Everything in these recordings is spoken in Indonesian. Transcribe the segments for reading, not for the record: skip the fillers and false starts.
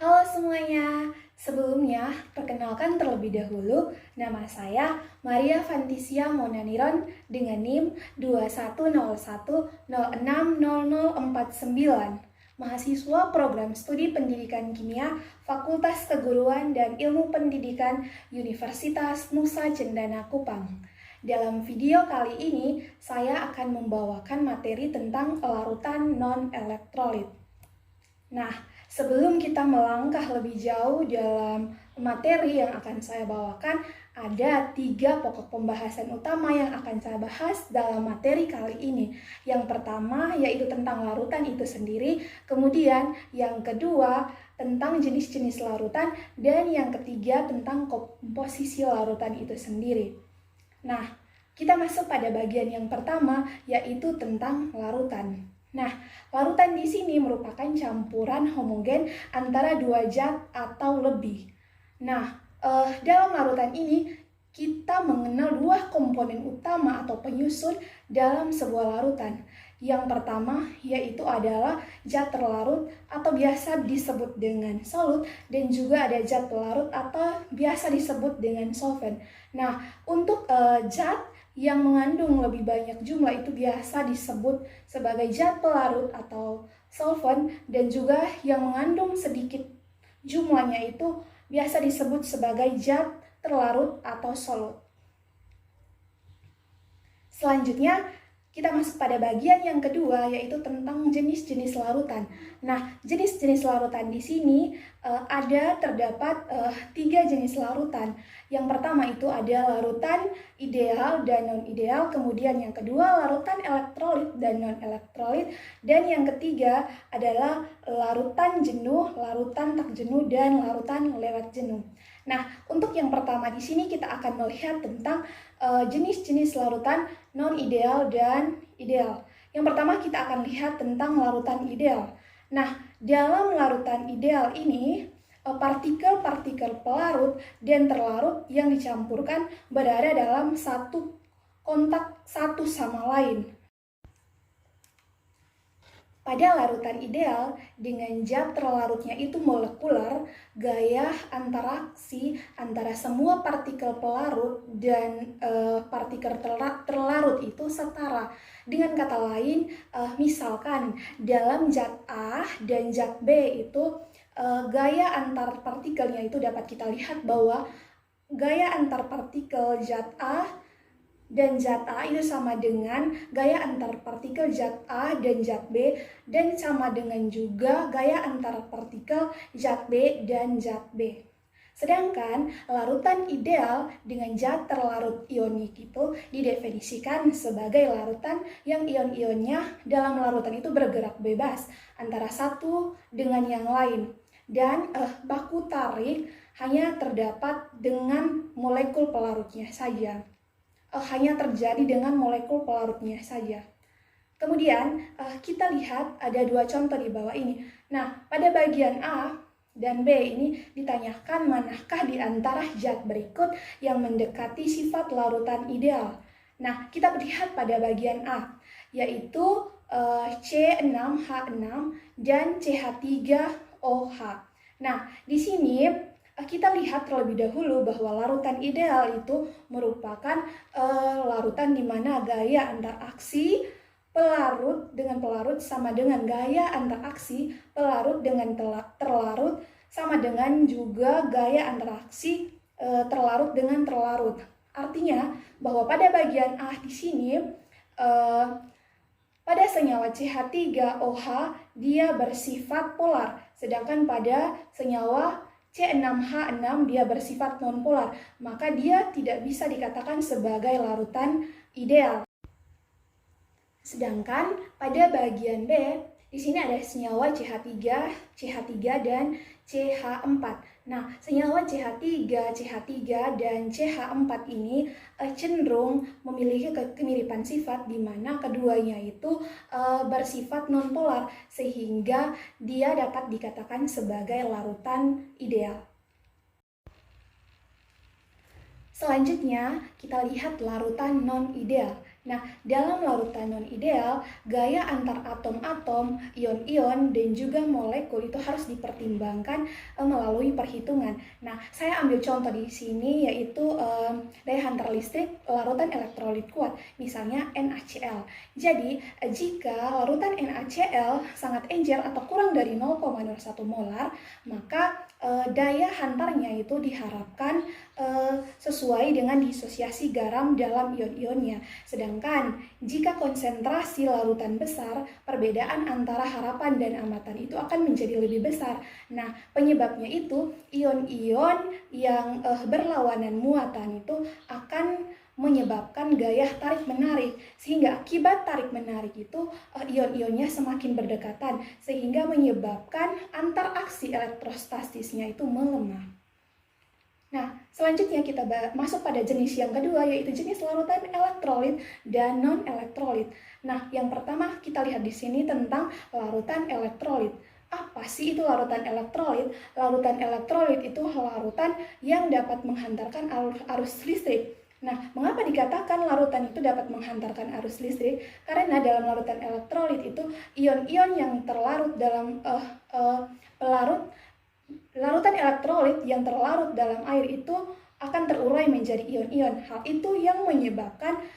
Halo semuanya, sebelumnya perkenalkan terlebih dahulu, nama saya Maria Fantisia Monaniron dengan NIM 2101060049, mahasiswa program studi pendidikan kimia Fakultas Keguruan dan Ilmu Pendidikan Universitas Nusa Cendana Kupang. Dalam video kali ini, saya akan membawakan materi tentang larutan non-elektrolit. Nah, sebelum kita melangkah lebih jauh dalam materi yang akan saya bawakan, ada 3 pokok pembahasan utama yang akan saya bahas dalam materi kali ini. Yang pertama yaitu tentang larutan itu sendiri, kemudian yang kedua tentang jenis-jenis larutan, dan yang ketiga tentang komposisi larutan itu sendiri. Nah, kita masuk pada bagian yang pertama yaitu tentang larutan. Nah, larutan di sini merupakan campuran homogen antara 2 zat atau lebih. Nah, dalam larutan ini kita mengenal 2 komponen utama atau penyusun dalam sebuah larutan. Yang pertama yaitu adalah zat terlarut atau biasa disebut dengan solut, dan juga ada zat pelarut atau biasa disebut dengan solvent. Nah, untuk zat yang mengandung lebih banyak jumlah itu biasa disebut sebagai zat pelarut atau solvent, dan juga yang mengandung sedikit jumlahnya itu biasa disebut sebagai zat terlarut atau solut. Selanjutnya kita masuk pada bagian yang kedua yaitu tentang jenis-jenis larutan. Nah, jenis-jenis larutan di sini terdapat 3 jenis larutan. Yang pertama itu ada larutan ideal dan non-ideal, kemudian yang kedua larutan elektrolit dan non-elektrolit, dan yang ketiga adalah larutan jenuh, larutan tak jenuh, dan larutan lewat jenuh. Nah, untuk yang pertama di sini kita akan melihat tentang jenis-jenis larutan non-ideal dan ideal. Yang pertama kita akan lihat tentang larutan ideal. Nah, dalam larutan ideal ini partikel-partikel pelarut dan terlarut yang dicampurkan berada dalam satu kontak satu sama lain. Pada larutan ideal, dengan zat terlarutnya itu molekular, gaya antaraksi antara semua partikel pelarut dan partikel terlarut itu setara. Dengan kata lain, misalkan dalam zat A dan zat B itu gaya antar partikelnya itu dapat kita lihat bahwa gaya antar partikel zat A dan zat A itu sama dengan gaya antar partikel zat A dan zat B, dan sama dengan juga gaya antar partikel zat B dan zat B. Sedangkan larutan ideal dengan zat terlarut ionik itu didefinisikan sebagai larutan yang ion-ionnya dalam larutan itu bergerak bebas antara satu dengan yang lain, dan baku tarik hanya terdapat dengan molekul pelarutnya saja. Hanya terjadi dengan molekul pelarutnya saja. Kemudian kita lihat ada 2 contoh di bawah ini. Nah, pada bagian A dan B ini ditanyakan manakah di antara zat berikut yang mendekati sifat larutan ideal. Nah, kita lihat pada bagian A, yaitu C6H6 dan CH3OH. Nah, di sini kita lihat terlebih dahulu bahwa larutan ideal itu merupakan larutan di mana gaya antaraksi pelarut dengan pelarut sama dengan gaya antaraksi pelarut dengan terlarut sama dengan juga gaya antaraksi terlarut dengan terlarut. Artinya bahwa pada bagian A di sini pada senyawa CH3OH dia bersifat polar, sedangkan pada senyawa C6H6 dia bersifat nonpolar, maka dia tidak bisa dikatakan sebagai larutan ideal. Sedangkan pada bagian B, di sini ada senyawa CH3 dan CH4. Nah, senyawa CH3 dan CH4 ini cenderung memiliki kemiripan sifat di mana keduanya itu bersifat nonpolar, sehingga dia dapat dikatakan sebagai larutan ideal. Selanjutnya, kita lihat larutan non-ideal. Nah, dalam larutan non-ideal, gaya antar atom-atom, ion-ion, dan juga molekul itu harus dipertimbangkan melalui perhitungan. Nah, saya ambil contoh di sini yaitu daya hantar listrik larutan elektrolit kuat, misalnya NaCl. Jadi, jika larutan NaCl sangat encer atau kurang dari 0,01 molar, maka daya hantarnya itu diharapkan sesuai dengan disosiasi garam dalam ion-ionnya. Sedangkan jika konsentrasi larutan besar, perbedaan antara harapan dan amatan itu akan menjadi lebih besar. Nah, penyebabnya itu ion-ion yang berlawanan muatan itu akan menyebabkan gaya tarik-menarik, sehingga akibat tarik-menarik itu ion-ionnya semakin berdekatan, sehingga menyebabkan antaraksi elektrostasisnya itu melemah. Nah, selanjutnya kita masuk pada jenis yang kedua, yaitu jenis larutan elektrolit dan non-elektrolit. Nah, yang pertama kita lihat di sini tentang larutan elektrolit. Apa sih itu larutan elektrolit? Larutan elektrolit itu larutan yang dapat menghantarkan arus listrik. Nah, mengapa dikatakan larutan itu dapat menghantarkan arus listrik? Karena dalam larutan elektrolit itu ion-ion yang terlarut dalam larutan elektrolit yang terlarut dalam air itu akan terurai menjadi ion-ion. Hal itu yang menyebabkan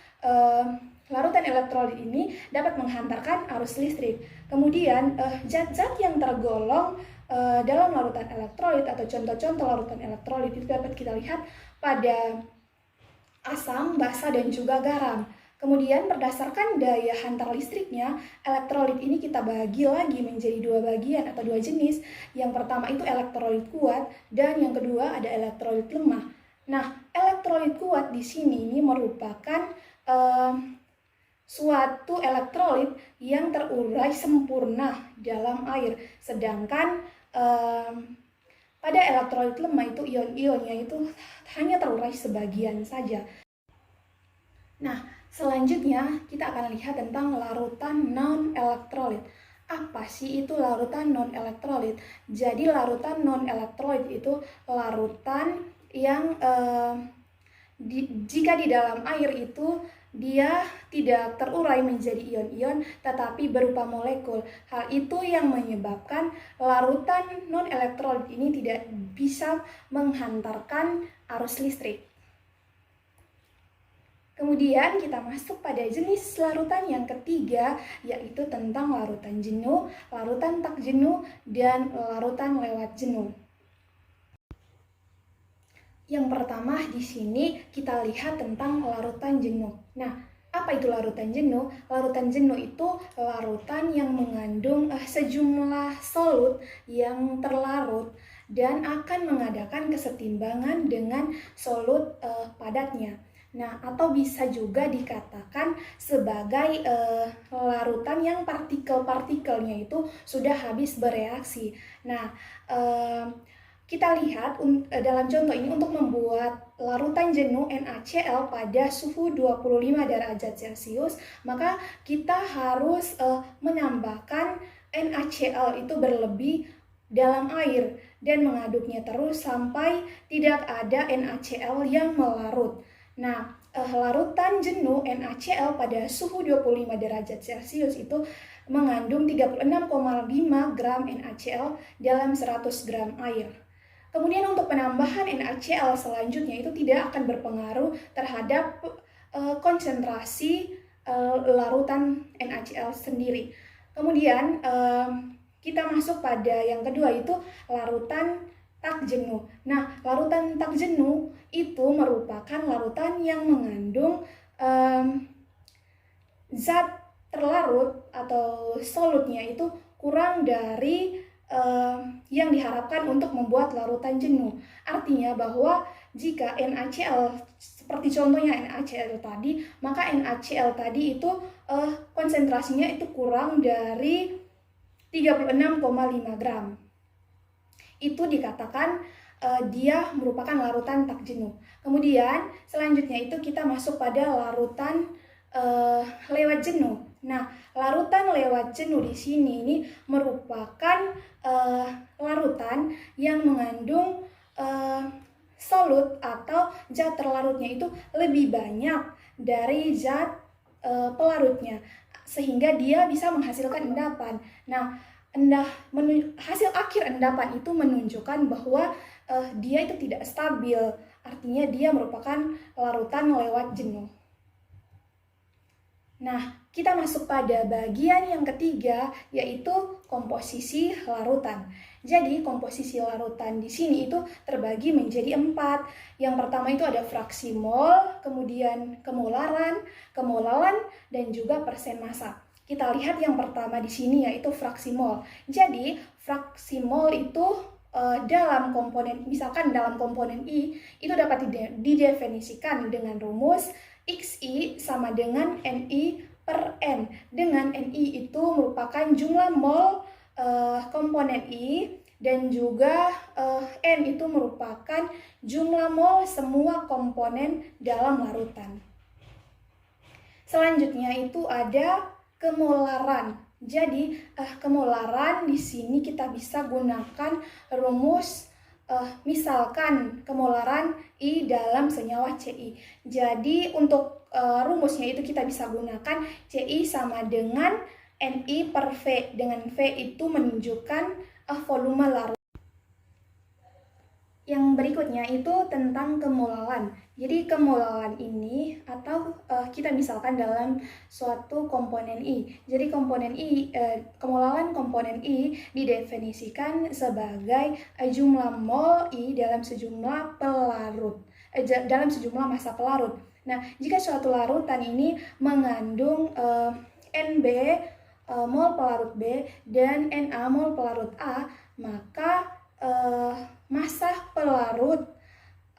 larutan elektrolit ini dapat menghantarkan arus listrik. Kemudian zat-zat yang tergolong dalam larutan elektrolit atau contoh-contoh larutan elektrolit itu dapat kita lihat pada asam, basa, dan juga garam. Kemudian berdasarkan daya hantar listriknya, elektrolit ini kita bagi lagi menjadi dua bagian atau dua jenis. Yang pertama itu elektrolit kuat dan yang kedua ada elektrolit lemah. Nah, elektrolit kuat di sini ini merupakan suatu elektrolit yang terurai sempurna dalam air. Sedangkan pada elektrolit lemah itu ion-ionnya itu hanya terurai sebagian saja. Nah, selanjutnya kita akan lihat tentang larutan non-elektrolit. Apa sih itu larutan non-elektrolit? Jadi larutan non-elektrolit itu larutan yang jika di dalam air itu dia tidak terurai menjadi ion-ion tetapi berupa molekul. Hal itu yang menyebabkan larutan non-elektrolit ini tidak bisa menghantarkan arus listrik. Kemudian kita masuk pada jenis larutan yang ketiga, yaitu tentang larutan jenuh, larutan tak jenuh, dan larutan lewat jenuh. Yang pertama di sini kita lihat tentang larutan jenuh. Nah, apa itu larutan jenuh? Larutan jenuh itu larutan yang mengandung sejumlah solut yang terlarut dan akan mengadakan kesetimbangan dengan solut padatnya. Nah, atau bisa juga dikatakan sebagai larutan yang partikel-partikelnya itu sudah habis bereaksi. Nah, kita lihat dalam contoh ini untuk membuat larutan jenuh NaCl pada suhu 25 derajat Celcius, maka kita harus menambahkan NaCl itu berlebih dalam air dan mengaduknya terus sampai tidak ada NaCl yang melarut. Nah, larutan jenuh NaCl pada suhu 25 derajat Celcius itu mengandung 36,5 gram NaCl dalam 100 gram air. Kemudian untuk penambahan NaCl selanjutnya itu tidak akan berpengaruh terhadap konsentrasi larutan NaCl sendiri. Kemudian kita masuk pada yang kedua, itu larutan tak jenuh. Nah, larutan tak jenuh itu merupakan larutan yang mengandung zat terlarut atau solutnya itu kurang dari yang diharapkan untuk membuat larutan jenuh. Artinya bahwa jika NaCl seperti contohnya NaCl tadi, maka NaCl tadi itu konsentrasinya itu kurang dari 36,5 gram. Itu dikatakan dia merupakan larutan tak jenuh. Kemudian selanjutnya itu kita masuk pada larutan lewat jenuh. Nah, larutan lewat jenuh di sini ini merupakan larutan yang mengandung solut atau zat terlarutnya itu lebih banyak dari zat pelarutnya, sehingga dia bisa menghasilkan endapan. Nah, hasil akhir endapan itu menunjukkan bahwa dia itu tidak stabil, artinya dia merupakan larutan lewat jenuh. Nah, kita masuk pada bagian yang ketiga, yaitu komposisi larutan. Jadi, komposisi larutan di sini itu terbagi menjadi 4. Yang pertama itu ada fraksi mol, kemudian kemolaran, kemolalan, dan juga persen massa. Kita lihat yang pertama di sini, yaitu fraksi mol. Jadi, fraksi mol itu dalam komponen, misalkan dalam komponen I, itu dapat didefinisikan dengan rumus XI sama dengan NI per N, dengan NI itu merupakan jumlah mol komponen I, dan juga N itu merupakan jumlah mol semua komponen dalam larutan. Selanjutnya itu ada kemolaran. Jadi kemolaran di sini kita bisa gunakan rumus misalkan kemolaran I dalam senyawa Ci. Jadi untuk rumusnya itu kita bisa gunakan Ci sama dengan Ni per V. Dengan V itu menunjukkan volume larut. Yang berikutnya itu tentang kemolaran. Jadi kemolaran ini atau kita misalkan dalam suatu komponen I. Jadi komponen I, kemolaran komponen I didefinisikan sebagai jumlah mol I dalam sejumlah pelarut, dalam sejumlah massa pelarut. Nah, jika suatu larutan ini mengandung NB mol pelarut B dan Na mol pelarut A, maka massa pelarut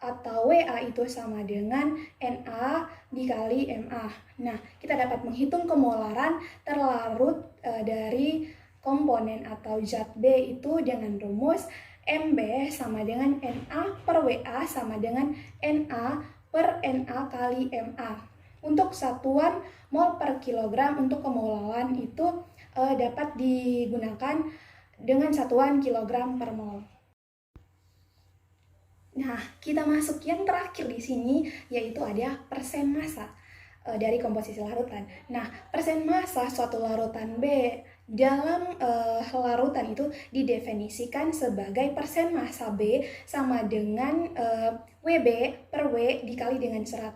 atau Wa itu sama dengan Na dikali Ma. Nah, kita dapat menghitung kemolaran terlarut dari komponen atau zat B itu dengan rumus Mb sama dengan Na per Wa sama dengan Na per Na kali Ma. Untuk satuan mol per kilogram untuk kemolaran itu dapat digunakan dengan satuan kilogram per mol. Nah, kita masuk yang terakhir di sini, yaitu ada persen massa dari komposisi larutan. Nah, persen massa suatu larutan B dalam larutan itu didefinisikan sebagai persen massa B sama dengan Wb per W dikali dengan 100%.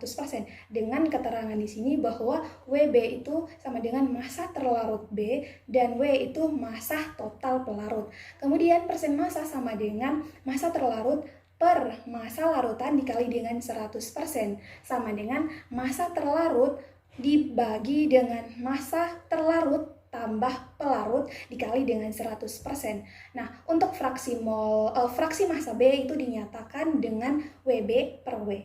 Dengan keterangan di sini bahwa Wb itu sama dengan massa terlarut B dan W itu massa total pelarut. Kemudian persen massa sama dengan massa terlarut per massa larutan dikali dengan 100% sama dengan massa terlarut dibagi dengan massa terlarut tambah pelarut dikali dengan 100%. Nah, untuk fraksi massa B itu dinyatakan dengan Wb per W.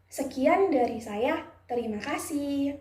Sekian dari saya, terima kasih.